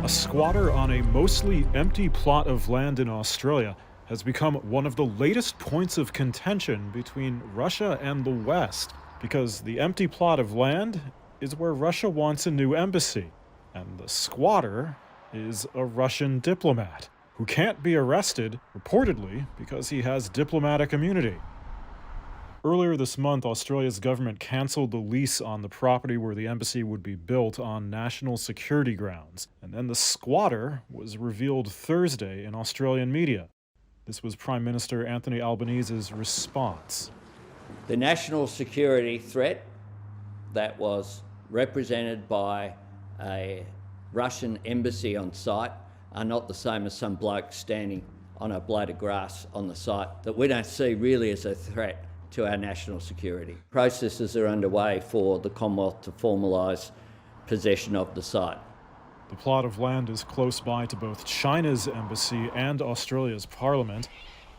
A squatter on a mostly empty plot of land in Australia has become one of the latest points of contention between Russia and the West, because the empty plot of land is where Russia wants a new embassy, and the squatter is a Russian diplomat who can't be arrested, reportedly, because he has diplomatic immunity. Earlier this month, Australia's government cancelled the lease on the property where the embassy would be built on national security grounds, and then the squatter was revealed Thursday in Australian media. This was Prime Minister Anthony Albanese's response. The national security threat that was represented by a Russian embassy on site are not the same as some bloke standing on a blade of grass on the site that we don't see really as a threat to our national security. Processes are underway for the Commonwealth to formalise possession of the site. The plot of land is close by to both China's embassy and Australia's parliament.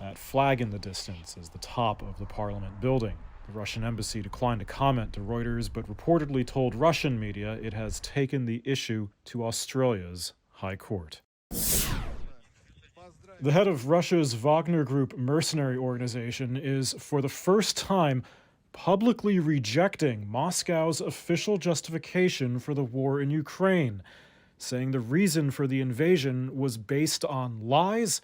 That flag in the distance is the top of the parliament building. The Russian embassy declined to comment to Reuters, but reportedly told Russian media it has taken the issue to Australia's High Court. The head of Russia's Wagner Group mercenary organization is, for the first time, publicly rejecting Moscow's official justification for the war in Ukraine, saying the reason for the invasion was based on lies,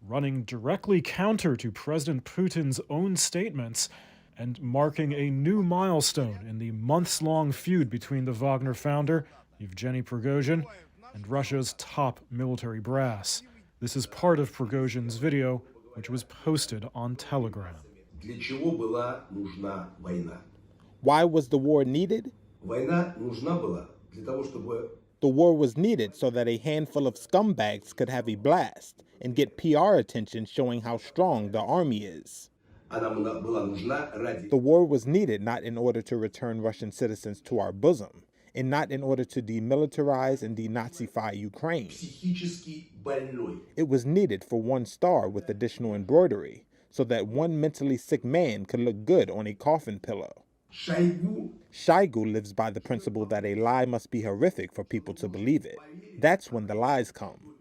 running directly counter to President Putin's own statements, and marking a new milestone in the months-long feud between the Wagner founder, Yevgeny Prigozhin, and Russia's top military brass. This is part of Prigozhin's video, which was posted on Telegram. Why was the war needed? The war was needed so that a handful of scumbags could have a blast and get PR attention showing how strong the army is. The war was needed not in order to return Russian citizens to our bosom, and not in order to demilitarize and denazify Ukraine. It was needed for one star with additional embroidery, so that one mentally sick man could look good on a coffin pillow. Shoigu lives by the principle that a lie must be horrific for people to believe it. That's when the lies come.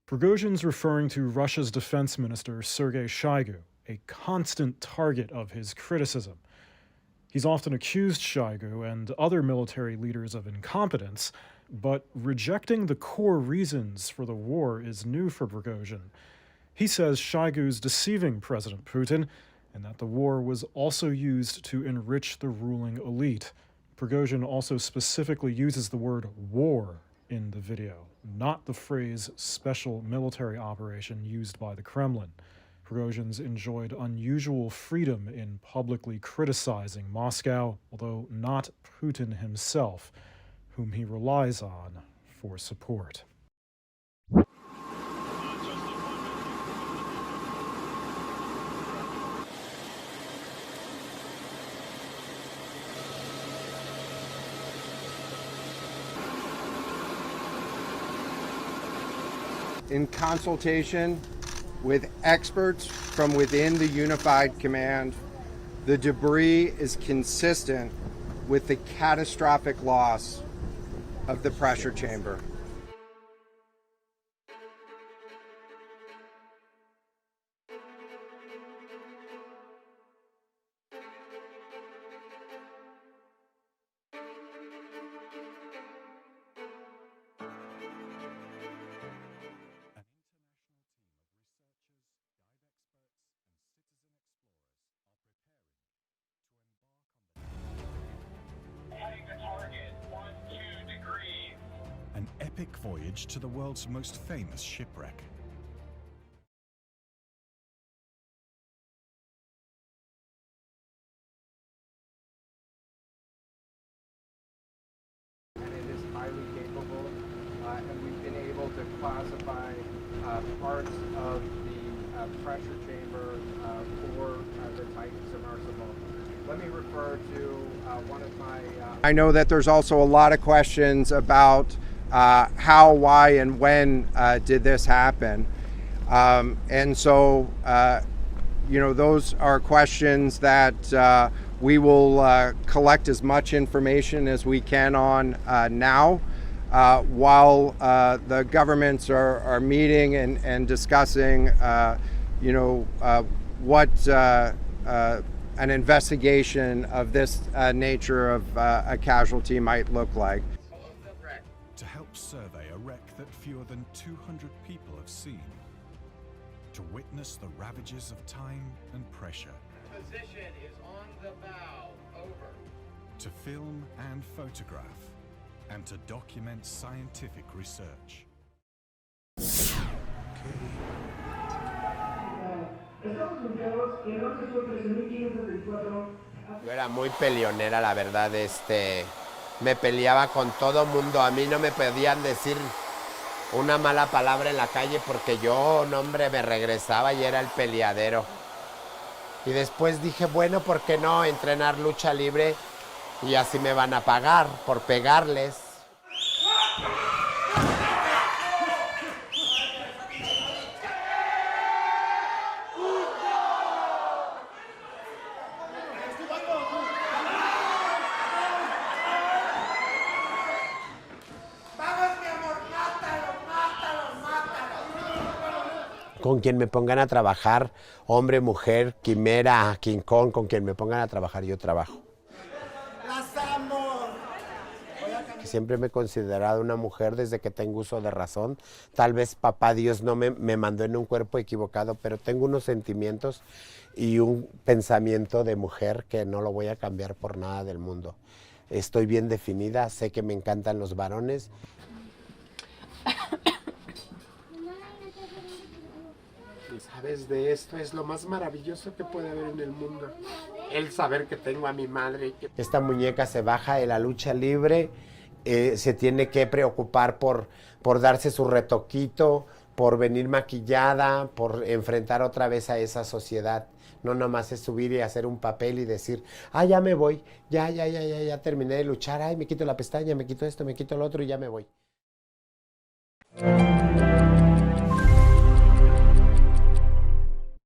Prigozhin's referring to Russia's defense minister, Sergei Shoigu, a constant target of his criticism. He's often accused Shoigu and other military leaders of incompetence, but rejecting the core reasons for the war is new for Prigozhin. He says Shoigu's deceiving President Putin, and that the war was also used to enrich the ruling elite. Prigozhin also specifically uses the word war in the video, not the phrase special military operation used by the Kremlin. Prigozhin's enjoyed unusual freedom in publicly criticizing Moscow, although not Putin himself, whom he relies on for support. In consultation with experts from within the Unified Command, the debris is consistent with the catastrophic loss of the pressure chamber. An epic voyage to the world's most famous shipwreck. And it is highly capable, and we've been able to classify parts of the pressure chamber for the Titan submersible. Let me refer to one of my... I know that there's also a lot of questions about how, why, and when did this happen. And so, you know, those are questions that we will collect as much information as we can on now. while the governments are meeting and discussing, what an investigation of this nature of a casualty might look like. To help survey a wreck that fewer than 200 people have seen. To witness the ravages of time and pressure. Position is on the bow. Over. To film and photograph. And to document scientific research. Yo era muy peleonera, la verdad, me peleaba con todo mundo. A mí no me podían decir una mala palabra en la calle porque yo, no, hombre, me regresaba y era el peleadero. Y después dije, bueno, ¿por qué no entrenar lucha libre? Y así me van a pagar por pegarles. Con quien me pongan a trabajar, hombre, mujer, quimera, King Kong, con quien me pongan a trabajar, yo trabajo. ¡Las amo! Siempre me he considerado una mujer desde que tengo uso de razón. Tal vez papá Dios no me mandó en un cuerpo equivocado, pero tengo unos sentimientos y un pensamiento de mujer que no lo voy a cambiar por nada del mundo. Estoy bien definida, sé que me encantan los varones. ¿Sabes? De esto es lo más maravilloso que puede haber en el mundo. El saber que tengo a mi madre. Esta muñeca se baja de la lucha libre, se tiene que preocupar por darse su retoquito, por venir maquillada, por enfrentar otra vez a esa sociedad. No nomás es subir y hacer un papel y decir, ah, ya me voy, ya terminé de luchar, ay, me quito la pestaña, me quito esto, me quito lo otro y ya me voy.